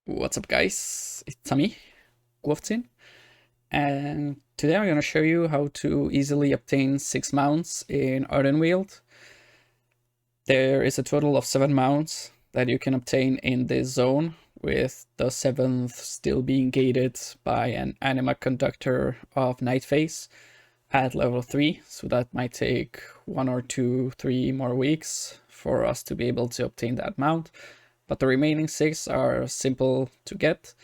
What's up guys, it's me, Quovtsin, and today I'm going to show you how to easily obtain 6 mounts in Ardenweald. There is a total of 7 mounts that you can obtain in this zone, with the 7th still being gated by an anima conductor of Night Phase at level 3, so that might take 1 or 2, 3 more weeks for us to be able to obtain that mount. But the remaining 6 are simple to get,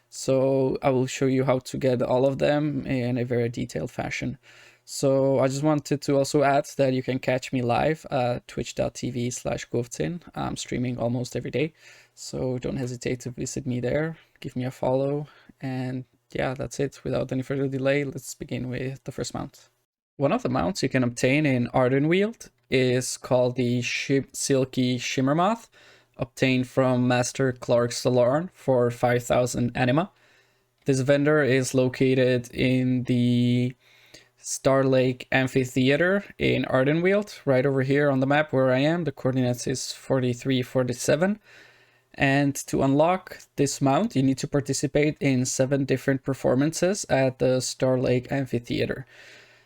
so I will show you how to get all of them in a very detailed fashion. So I just wanted to also add that you can catch me live at twitch.tv/Quovtsin. I'm streaming almost every day, so don't hesitate to visit me there, give me a follow, and yeah, that's it. Without any further delay, let's begin with the first mount. One of the mounts you can obtain in Ardenweald is called the Silky Shimmermoth, obtained from Master Clark Salarn for 5,000 anima. This vendor is located in the Star Lake Amphitheater in Ardenweald, right over here on the map where I am. The coordinates is 4347. And to unlock this mount, you need to participate in 7 different performances at the Star Lake Amphitheater.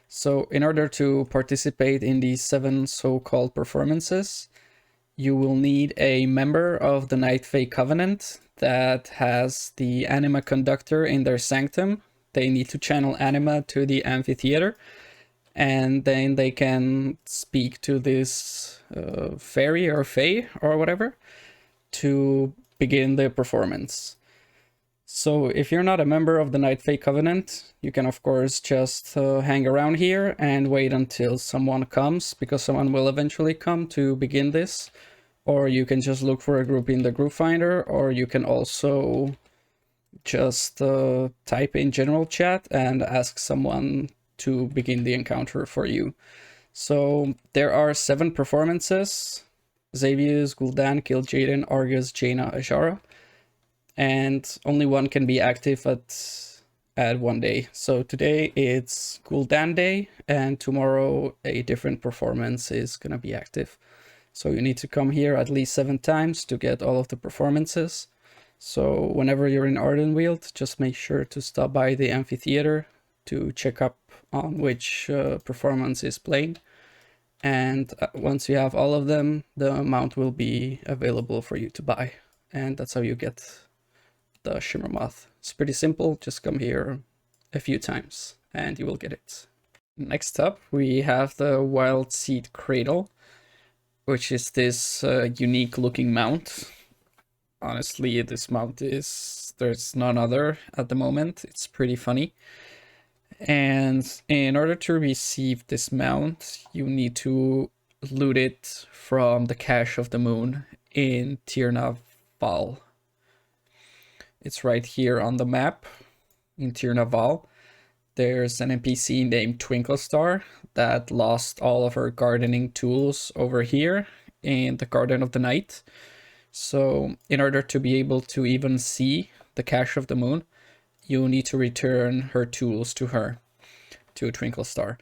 So in order to participate in these 7 so-called performances, you will need a member of the Night Fae Covenant that has the anima conductor in their sanctum. They need to channel anima to the amphitheater, and then they can speak to this fairy or fae or whatever to begin the performance. So if you're not a member of the Night Fae Covenant, you can of course just hang around here and wait until someone comes, because someone will eventually come to begin this. Or you can just look for a group in the group finder, or you can also just type in general chat and ask someone to begin the encounter for you. So there are 7 performances: Xavius, Gul'dan, Kil'jaeden, Argus, Jaina, Azshara, and only one can be active at one day. So today it's Gul'dan day, and tomorrow a different performance is gonna be active. So you need to come here at least 7 times to get all of the performances. So whenever you're in Ardenweald, just make sure to stop by the amphitheater to check up on which performance is playing. And once you have all of them, the mount will be available for you to buy. And that's how you get the Shimmermoth. It's pretty simple, just come here a few times and you will get it. Next up, we have the Wildseed Cradle, which is this unique looking mount. Honestly, this mount there's none other at the moment. It's pretty funny. And in order to receive this mount, you need to loot it from the Cache of the Moon in Tirna Val. It's right here on the map in Tirna Val. There's an NPC named Twinkle Star that lost all of her gardening tools over here in the Garden of the Night. So in order to be able to even see the Cache of the Moon, you need to return her tools to her, to Twinkle Star.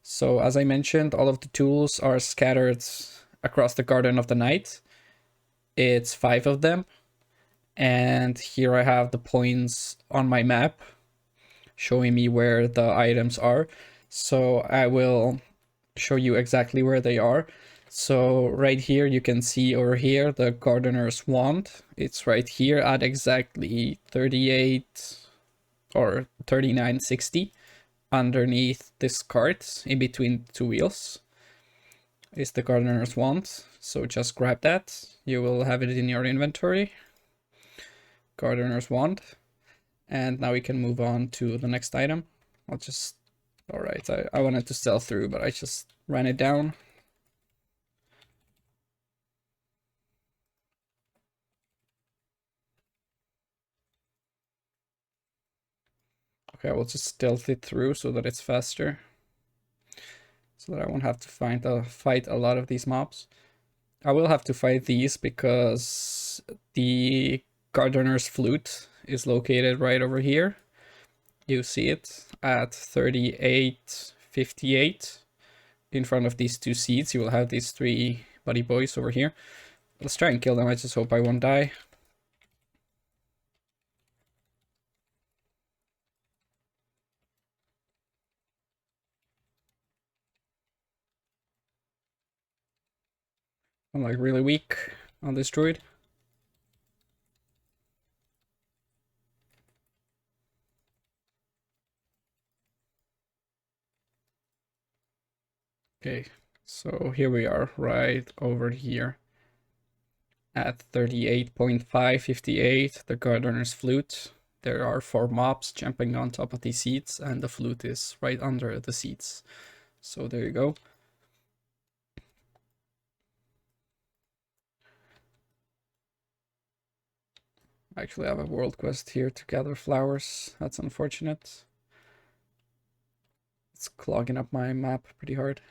So as I mentioned, all of the tools are scattered across the Garden of the Night. It's 5 of them. And here I have the points on my map showing me where the items are. So I will show you exactly where they are. So right here you can see over here the Gardener's Wand. It's right here at exactly 38 or 3960 underneath this cart, in between 2 wheels, is the Gardener's Wand. So just grab that, you will have it in your inventory. Gardener's Wand. And now we can move on to the next item. Alright, I wanted to stealth through, but I just ran it down. Okay, I will just stealth it through so that it's faster. So that I won't have to fight a lot of these mobs. I will have to fight these because the Gardener's Flute is located right over here. You see it at 3858 in front of these 2 seats. You will have these 3 buddy boys over here. Let's try and kill them. I just hope I won't die. I'm like really weak on this druid. Okay, so here we are, right over here at 38.558, the Gardener's Flute. There are 4 mobs jumping on top of these seats, and the flute is right under the seats. So there you go. I actually have a world quest here to gather flowers. That's unfortunate. It's clogging up my map pretty hard.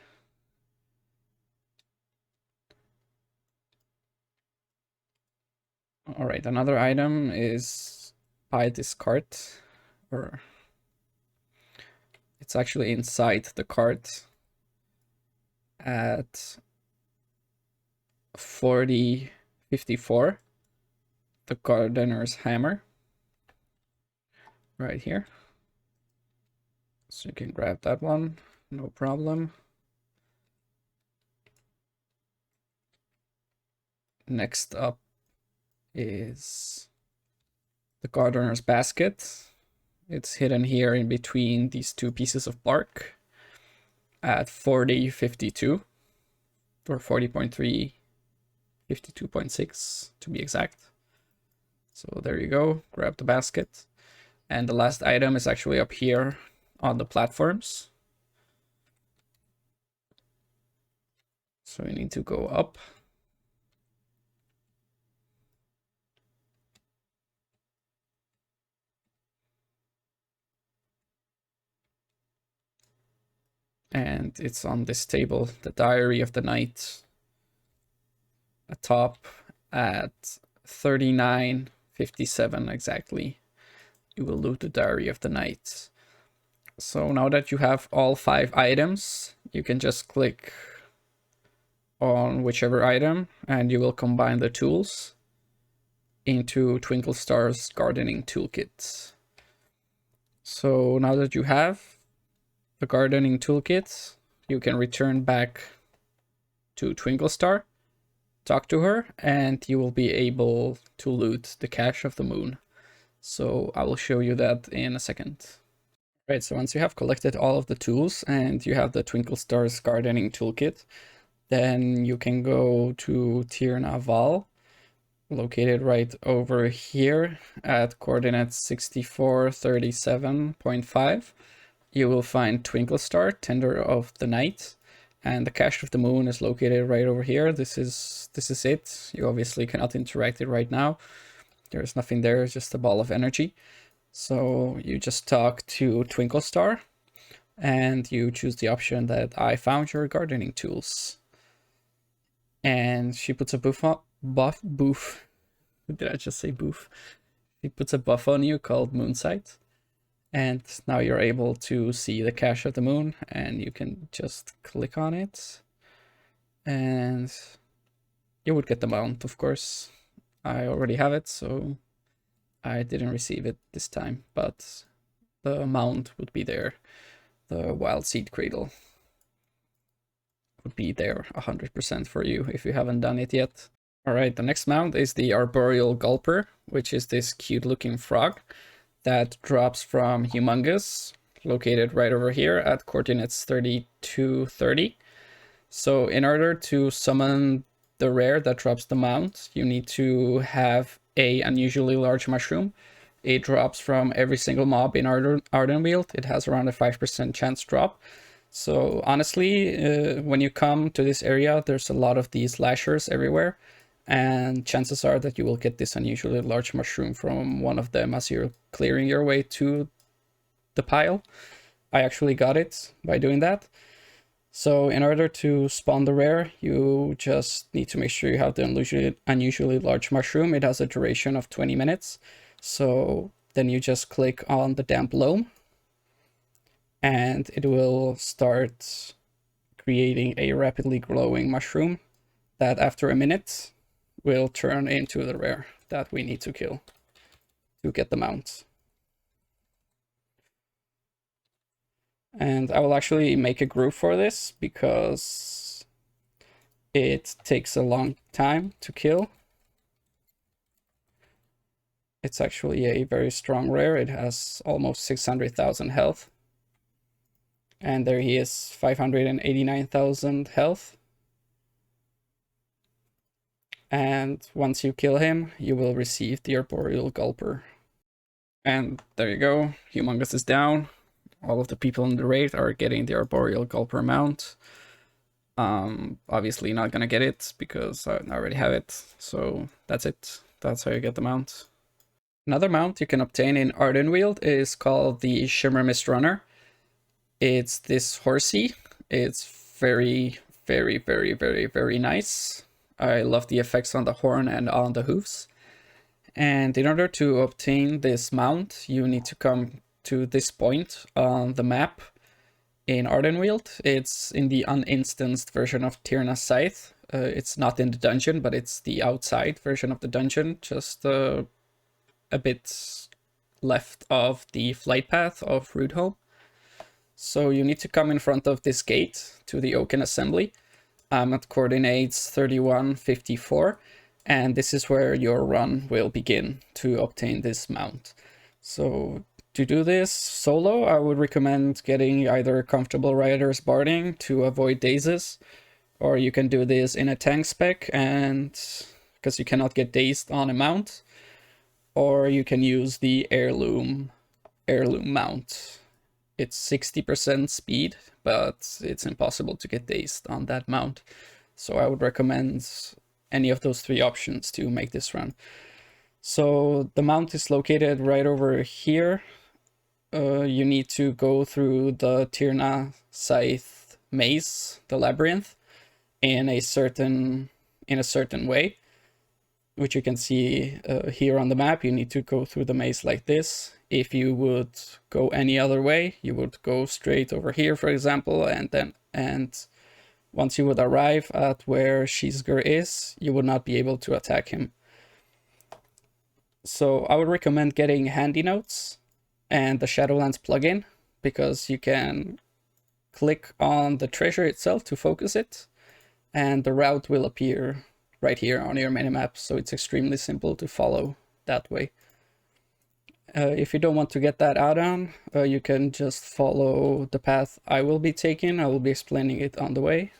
All right, another item is by this cart, or it's actually inside the cart at 4054, the Gardener's Hammer, right here. So you can grab that one, no problem. Next up is the Gardener's Basket. It's hidden here in between these 2 pieces of bark at 4052, or 40.3, 52.6 to be exact. So there you go, grab the basket. And the last item is actually up here on the platforms. So we need to go up. And it's on this table, the Diary of the Night, atop at 3957 exactly. You will loot the Diary of the Night. So now that you have all 5 items, you can just click on whichever item and you will combine the tools into Twinkle Star's gardening toolkit. So now that you have the gardening toolkit, you can return back to Twinkle Star, talk to her, and you will be able to loot the Cache of the Moon. So I will show you that in a second. Right, so once you have collected all of the tools and you have the Twinkle Star's gardening toolkit, then you can go to Tirna Val, located right over here at coordinates 6437.5. You will find Twinkle Star, Tender of the Night, and the Cache of the Moon is located right over here. This is it. You obviously cannot interact it right now. There's nothing there, it's just a ball of energy. So you just talk to Twinkle Star and you choose the option that I found your gardening tools. And she puts a boof. Did I just say boof? She puts a buff on you called Moonsight. And now you're able to see the Cache of the Moon, and you can just click on it. And you would get the mount, of course. I already have it, so I didn't receive it this time, but the mount would be there. The Wildseed Cradle would be there 100% for you if you haven't done it yet. Alright, the next mount is the Arboreal Gulper, which is this cute looking frog that drops from Humongous, located right over here at coordinates 3230. So in order to summon the rare that drops the mount, you need to have a unusually large mushroom. It drops from every single mob in Ardenweald. It has around a 5% chance drop. So honestly, when you come to this area, there's a lot of these lashers everywhere. And chances are that you will get this unusually large mushroom from one of them as you're clearing your way to the pile. I actually got it by doing that. So in order to spawn the rare, you just need to make sure you have the unusually large mushroom. It has a duration of 20 minutes. So then you just click on the damp loam and it will start creating a rapidly glowing mushroom that after a minute will turn into the rare that we need to kill to get the mount. And I will actually make a group for this because It takes a long time to kill. It's actually a very strong rare. It has almost 600,000 health. And there he is, 589,000 health. And once you kill him, you will receive the Arboreal Gulper. And there you go, Humongous is down. All of the people in the raid are getting the Arboreal Gulper mount. Obviously not gonna get it because I already have it. So that's it. That's how you get the mount. Another mount you can obtain in Ardenweald is called the Shimmermist Runner. It's this horsey. It's very, very, very, very, very nice. I love the effects on the horn and on the hooves. And in order to obtain this mount, you need to come to this point on the map in Ardenweald. It's in the uninstanced version of Tyrna's Scythe. It's not in the dungeon, but it's the outside version of the dungeon, just a bit left of the flight path of Rootholm. So you need to come in front of this gate to the Oaken Assembly. I'm at coordinates 3154, and this is where your run will begin to obtain this mount. So to do this solo, I would recommend getting either Comfortable Rider's Barding to avoid dazes, or you can do this in a tank spec, and because you cannot get dazed on a mount, or you can use the heirloom mount. It's 60% speed, but it's impossible to get dazed on that mount. So I would recommend any of those three options to make this run. So the mount is located right over here. You need to go through the Tyrna Scythe maze, the labyrinth, in a certain way, which you can see here on the map. You need to go through the maze like this. If you would go any other way, you would go straight over here, for example, and once you would arrive at where Shizgur is, you would not be able to attack him. So I would recommend getting Handy Notes and the Shadowlands plugin, because you can click on the treasure itself to focus it, and the route will appear right here on your minimap, so it's extremely simple to follow that way. If you don't want to get that add-on, you can just follow the path I will be taking. I will be explaining it on the way,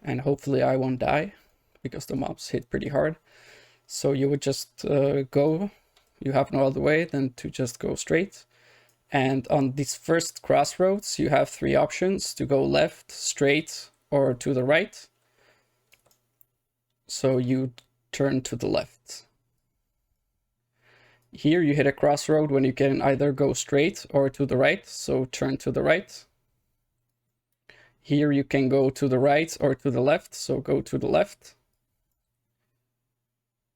and hopefully I won't die, because the mobs hit pretty hard. So you would just go, you have no other way than to just go straight. And on these first crossroads, you have three options: to go left, straight, or to the right. So you turn to the left. Here you hit a crossroad when you can either go straight or to the right, so turn to the right. Here you can go to the right or to the left, so go to the left.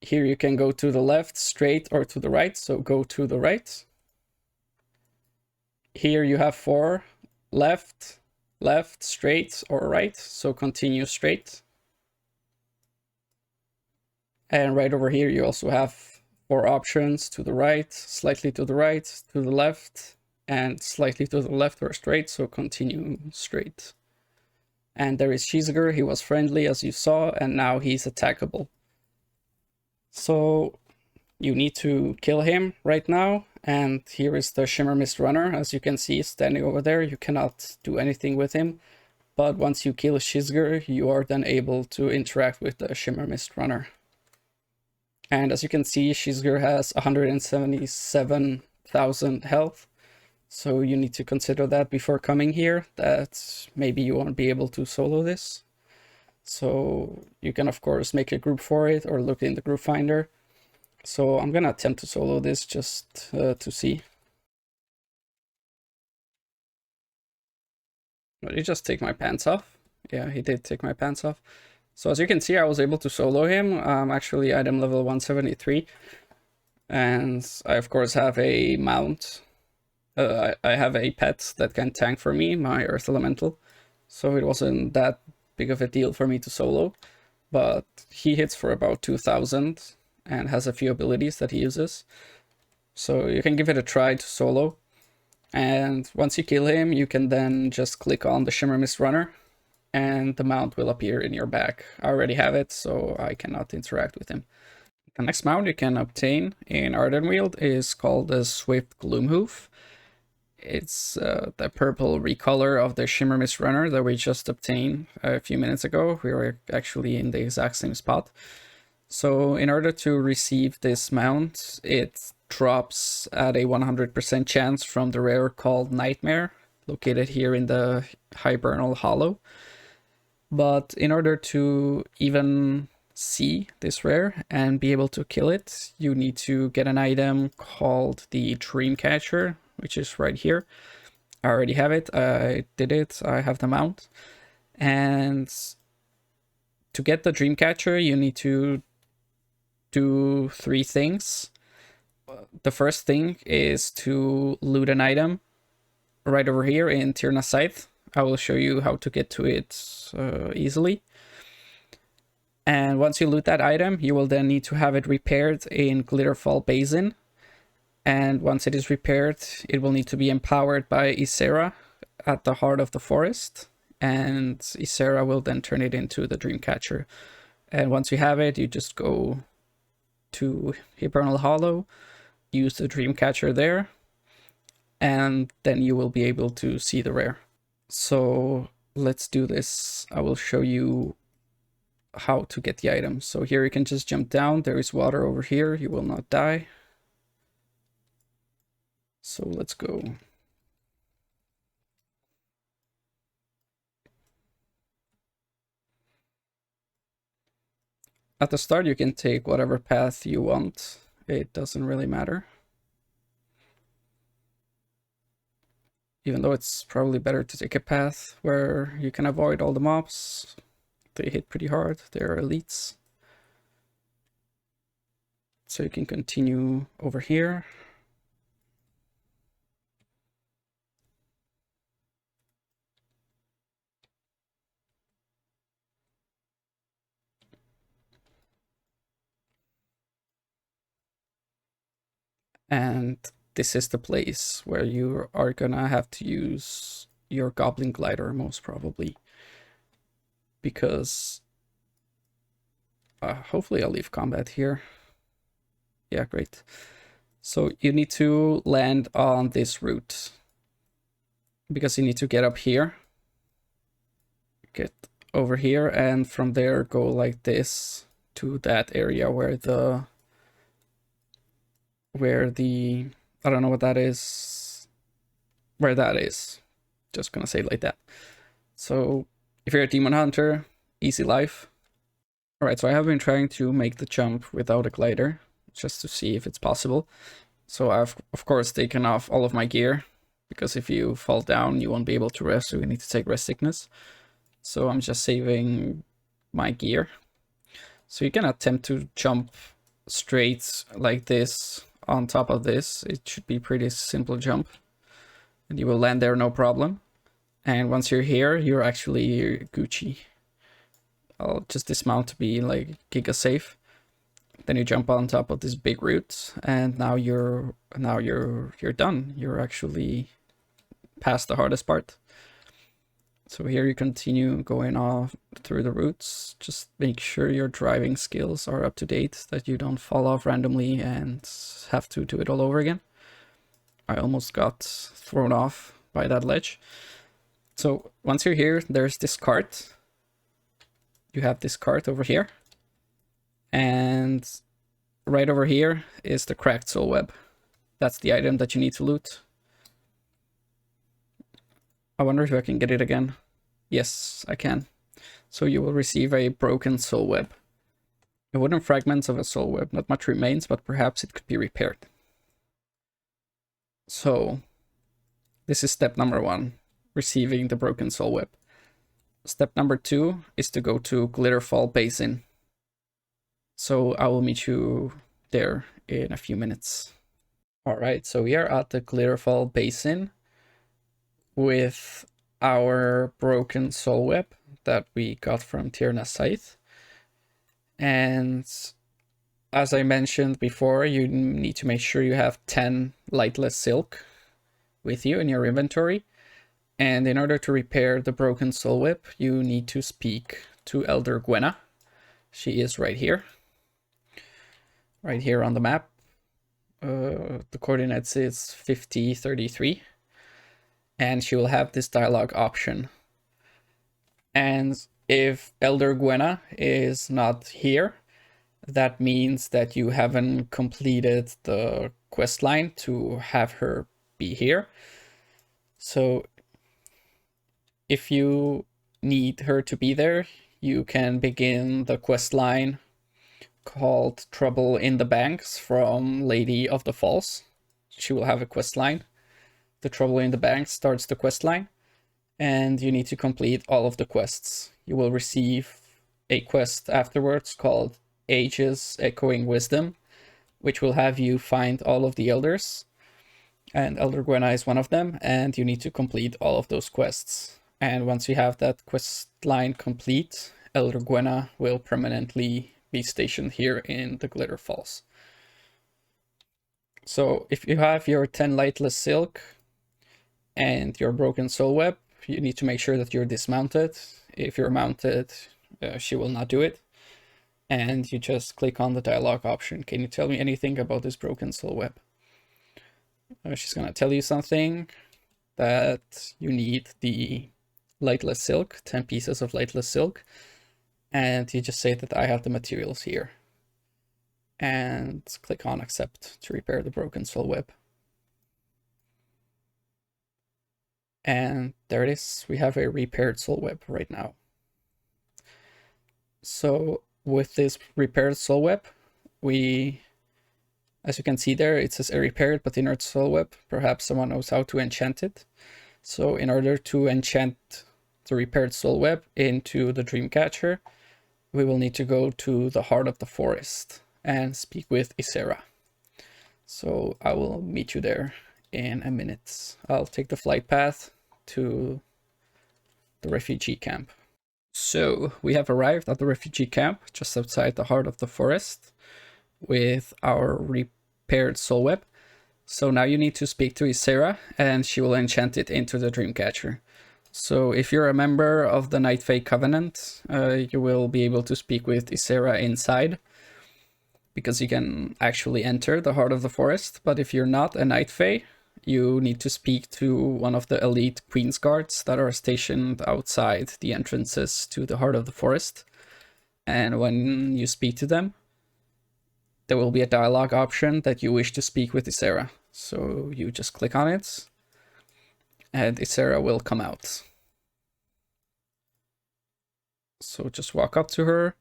Here you can go to the left, straight, or to the right, so go to the right. Here you have 4: left, left, straight, or right, so continue straight. And right over here you also have 4 options: to the right, slightly to the right, to the left, and slightly to the left or straight, so continue straight. And there is Shizgur. He was friendly, as you saw, and now he's attackable. So you need to kill him right now, and here is the Shimmermist Runner. As you can see, standing over there. You cannot do anything with him, but once you kill Shizgur, you are then able to interact with the Shimmermist Runner. And as you can see, Shizgur has 177,000 health. So you need to consider that before coming here, that maybe you won't be able to solo this. So you can of course make a group for it or look in the group finder. So I'm gonna attempt to solo this just to see. Did he just take my pants off? Yeah, he did take my pants off. So as you can see, I was able to solo him. I'm actually item level 173. And I of course have a mount. I have a pet that can tank for me, my Earth Elemental. So it wasn't that big of a deal for me to solo. But he hits for about 2,000 and has a few abilities that he uses. So you can give it a try to solo. And once you kill him, you can then just click on the Shimmermist Runner. and the mount will appear in your bag. I already have it, so I cannot interact with him. The next mount you can obtain in Ardenweald is called the Swift Gloomhoof. It's the purple recolor of the Shimmermist Runner that we just obtained a few minutes ago. We were actually in the exact same spot. So in order to receive this mount, it drops at a 100% chance from the rare called Nightmare, located here in the Hibernal Hollow. But in order to even see this rare and be able to kill it, you need to get an item called the Dreamcatcher, which is right here. I already have it. I did it. I have the mount. And to get the Dreamcatcher, you need to do 3 things. The first thing is to loot an item right over here in Tyrna's Scythe. I will show you how to get to it easily. And once you loot that item, you will then need to have it repaired in Glitterfall Basin. And once it is repaired, it will need to be empowered by Ysera at the heart of the forest. And Ysera will then turn it into the Dreamcatcher. And once you have it, you just go to Hibernal Hollow, use the Dreamcatcher there, and then you will be able to see the rare. So let's do this. I will show you how to get the item. So here you can just jump down. There is water over here. You will not die. So let's go. At the start, you can take whatever path you want. It doesn't really matter. Even though it's probably better to take a path where you can avoid all the mobs. They hit pretty hard. They're elites. So you can continue over here. And this is the place where you are gonna have to use your Goblin Glider most probably. Because hopefully I'll leave combat here. Yeah, great. So you need to land on this route. Because you need to get up here. Get over here and from there go like this to that area where the I don't know what that is, where that is. Just gonna say it like that. So if you're a demon hunter, easy life. Alright, so I have been trying to make the jump without a glider, just to see if it's possible. So I've of course taken off all of my gear, because if you fall down you won't be able to rest, so you need to take rest sickness. So I'm just saving my gear. So you can attempt to jump straight like this on top of this. It should be pretty simple jump. And you will land there no problem. And once you're here, you're actually Gucci. I'll just dismount to be like giga safe. Then you jump on top of this big root, and now you're done. You're actually past the hardest part. So here you continue going off through the routes. Just make sure your driving skills are up to date, that you don't fall off randomly and have to do it all over again. I almost got thrown off by that ledge. So once you're here, there's this cart. You have this cart over here. And right over here is the cracked soul web. That's the item that you need to loot. I wonder if I can get it again. Yes, I can. So you will receive a broken soul web. The wooden fragments of a soul web. Not much remains, but perhaps it could be repaired. So this is step number 1, receiving the broken soul web. Step number 2 is to go to Glitterfall Basin. So I will meet you there in a few minutes. Alright, so we are at the Glitterfall Basin with our broken soul web that we got from Tyrna's Scythe. And as I mentioned before, you need to make sure you have 10 lightless silk with you in your inventory. And in order to repair the broken soul whip, you need to speak to Elder Gwenna. She is right here on the map. The coordinates is 5033, and she will have this dialogue option. And if Elder Gwenna is not here, that means that you haven't completed the quest line to have her be here. So if you need her to be there, you can begin the quest line called Trouble in the Banks from Lady of the Falls. She will have a quest line. The Trouble in the Banks starts the quest line, and you need to complete all of the quests. You will receive a quest afterwards called Ages Echoing Wisdom, which will have you find all of the elders, and Elder Gwenna is one of them, and you need to complete all of those quests. And once you have that quest line complete, Elder Gwenna will permanently be stationed here in the Glitter Falls. So if you have your 10 lightless silk and your broken soul web, you need to make sure that you're dismounted. If you're mounted, she will not do it. And you just click on the dialogue option. Can you tell me anything about this broken soul web? She's gonna tell you something, that you need the lightless silk, 10 pieces of lightless silk, and you just say that I have the materials here. And click on accept to repair the broken soul web. And there it is. We have a repaired soul web right now. So with this repaired soul web, as you can see there, it says a repaired but inert soul web. Perhaps someone knows how to enchant it. So in order to enchant the repaired soul web into the Dreamcatcher, we will need to go to the heart of the forest and speak with Ysera. So I will meet you there in a minute. I'll take the flight path to the refugee camp. So we have arrived at the refugee camp just outside the heart of the forest with our repaired soul web. So now you need to speak to Ysera and she will enchant it into the Dreamcatcher. So if you're a member of the Night Fae Covenant, you will be able to speak with Ysera inside, because you can actually enter the heart of the forest. But if you're not a Night Fae, you need to speak to one of the elite Queen's Guards that are stationed outside the entrances to the heart of the forest. And when you speak to them, there will be a dialogue option that you wish to speak with Ysera. So you just click on it, and Ysera will come out. So just walk up to her,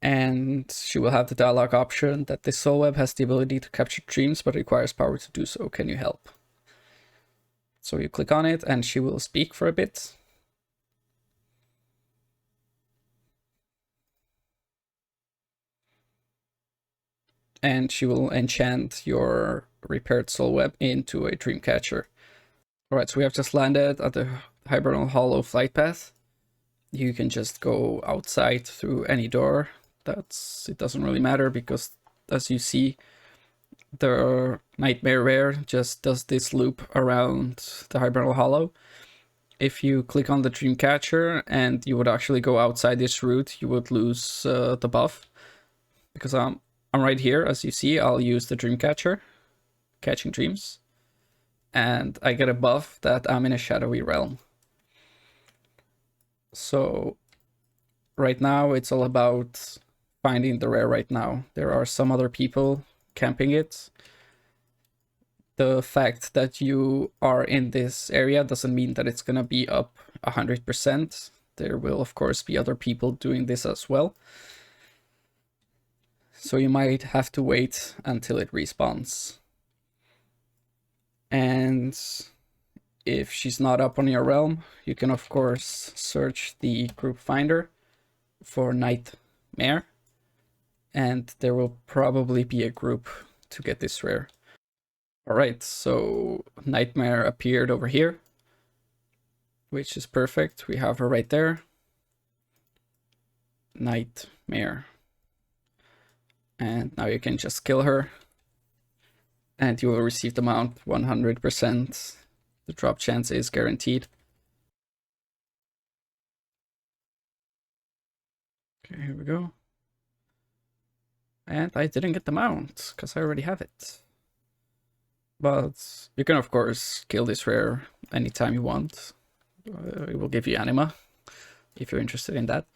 and she will have the dialogue option that this soul web has the ability to capture dreams, but requires power to do so. Can you help? So you click on it, and she will speak for a bit. And she will enchant your repaired soul web into a Dreamcatcher. Alright, so we have just landed at the Hibernal Hollow flight path. You can just go outside through any door. It doesn't really matter, because as you see, the Nightmare Rare just does this loop around the Hibernal Hollow. If you click on the Dreamcatcher and you would actually go outside this route, you would lose the buff. Because I'm right here, as you see, I'll use the Dreamcatcher, catching dreams, and I get a buff that I'm in a shadowy realm. So right now it's all about finding the rare right now. There are some other people camping it. The fact that you are in this area doesn't mean that it's gonna be up 100%. There will of course be other people doing this as well. So you might have to wait until it respawns. And if she's not up on your realm, you can of course search the group finder for Nightmare, and there will probably be a group to get this rare. Alright, so Nightmare appeared over here, which is perfect. We have her right there. Nightmare. And now you can just kill her, and you will receive the mount 100%. The drop chance is guaranteed. Okay, here we go. And I didn't get the mount, because I already have it. But you can, of course, kill this rare anytime you want. It will give you anima, if you're interested in that.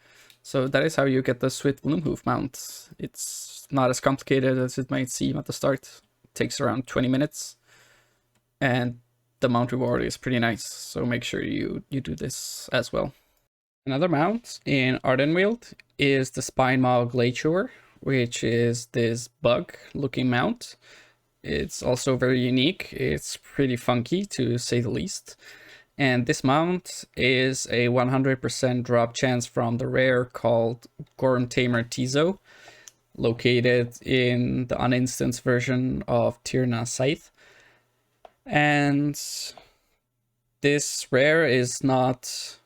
So that is how you get the sweet Gloomhoof mount. It's not as complicated as it might seem at the start. It takes around 20 minutes. And the mount reward is pretty nice, so make sure you do this as well. Another mount in Ardenweald is the Spinemaw Gladechewer, which is this bug-looking mount. It's also very unique. It's pretty funky, to say the least. And this mount is a 100% drop chance from the rare called Gormtamer Tizo, located in the uninstance version of Tirna Scythe. And this rare is not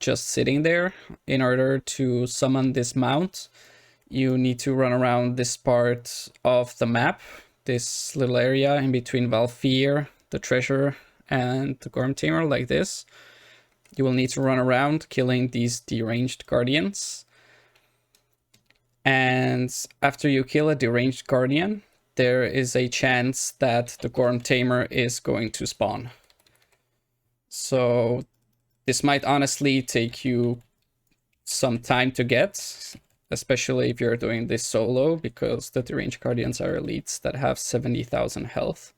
just sitting there. In order to summon this mount, you need to run around this part of the map, this little area in between Valfir, the treasure, and the Gormtamer, like this. You will need to run around killing these deranged guardians. And after you kill a deranged guardian, there is a chance that the Gormtamer is going to spawn. So this might honestly take you some time to get, especially if you're doing this solo, because the deranged guardians are elites that have 70,000 health.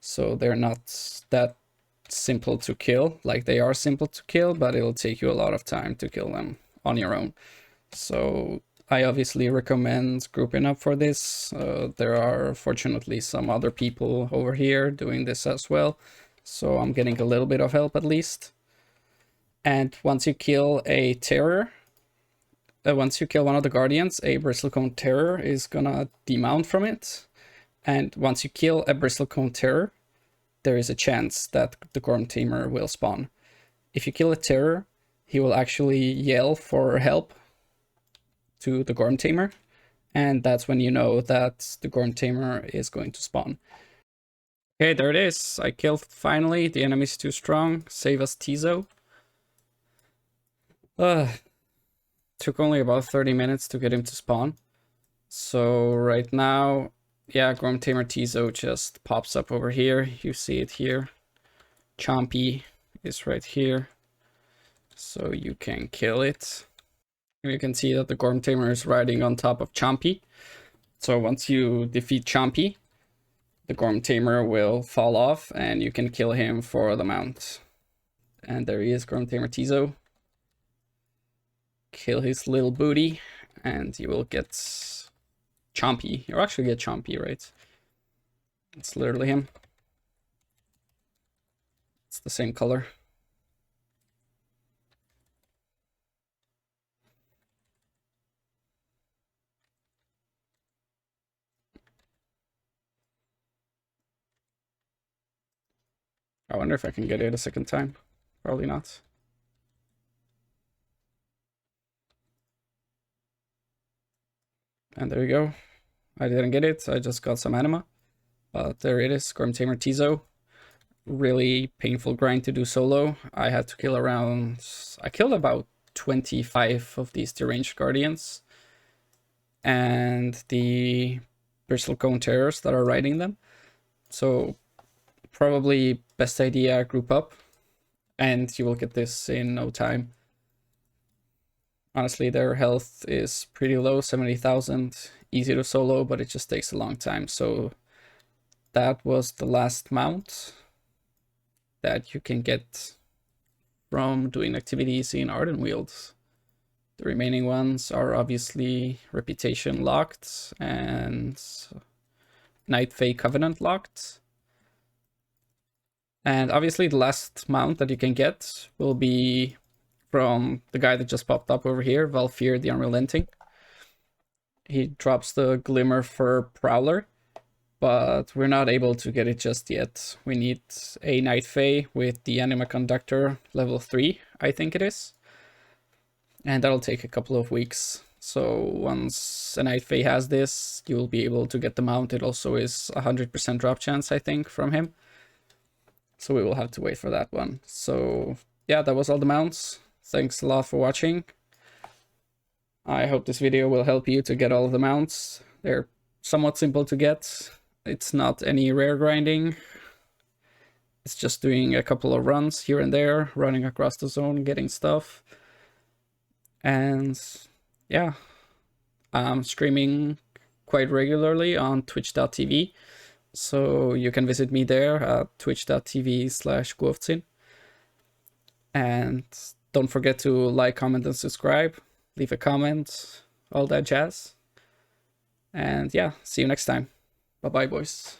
So they're not that simple to kill. Like, they are simple to kill, but it'll take you a lot of time to kill them on your own. So I obviously recommend grouping up for this. There are fortunately some other people over here doing this as well, so I'm getting a little bit of help at least. And once you kill a terror, once you kill one of the guardians, a Bristlecone Terror is gonna demount from it. And once you kill a Bristlecone Terror, there is a chance that the Gormtamer will spawn. If you kill a Terror, he will actually yell for help to the Gormtamer, and that's when you know that the Gormtamer is going to spawn. Okay, there it is. I killed finally. The enemy's too strong. Save us, Tizo. Took only about 30 minutes to get him to spawn. So right now, yeah, Gormtamer Tizo just pops up over here. You see it here. Chompy is right here, so you can kill it. You can see that the Gormtamer is riding on top of Chompy. So once you defeat Chompy, the Gormtamer will fall off and you can kill him for the mount. And there he is, Gormtamer Tizo. Kill his little booty and you will get Chompy. You'll actually get Chompy, right? It's literally him. It's the same color. I wonder if I can get it a second time. Probably not. And there you go. I didn't get it. I just got some anima. But there it is, Gormtamer Tizo. Really painful grind to do solo. I had to kill around... I killed about 25 of these deranged guardians. And the Bristlecone Terrors that are riding them. So probably best idea, group up. And you will get this in no time. Honestly, their health is pretty low, 70,000. Easy to solo, but it just takes a long time. So that was the last mount that you can get from doing activities in Ardenweald. The remaining ones are obviously Reputation locked and Night Fae Covenant locked. And obviously the last mount that you can get will be from the guy that just popped up over here, Valfir the Unrelenting. He drops the Glimmer Fur Prowler, but we're not able to get it just yet. We need a Night Fae with the Anima Conductor level 3, I think it is. And that'll take a couple of weeks. So once a Night Fae has this, you will be able to get the mount. It also is 100% drop chance, I think, from him. So we will have to wait for that one. So yeah, that was all the mounts. Thanks a lot for watching. I hope this video will help you to get all of the mounts. They're somewhat simple to get. It's not any rare grinding. It's just doing a couple of runs here and there, running across the zone, getting stuff. And yeah, I'm streaming quite regularly on twitch.tv. So you can visit me there at twitch.tv/Quovtsin. And don't forget to like, comment, and subscribe. Leave a comment, all that jazz. And yeah, see you next time. Bye-bye, boys.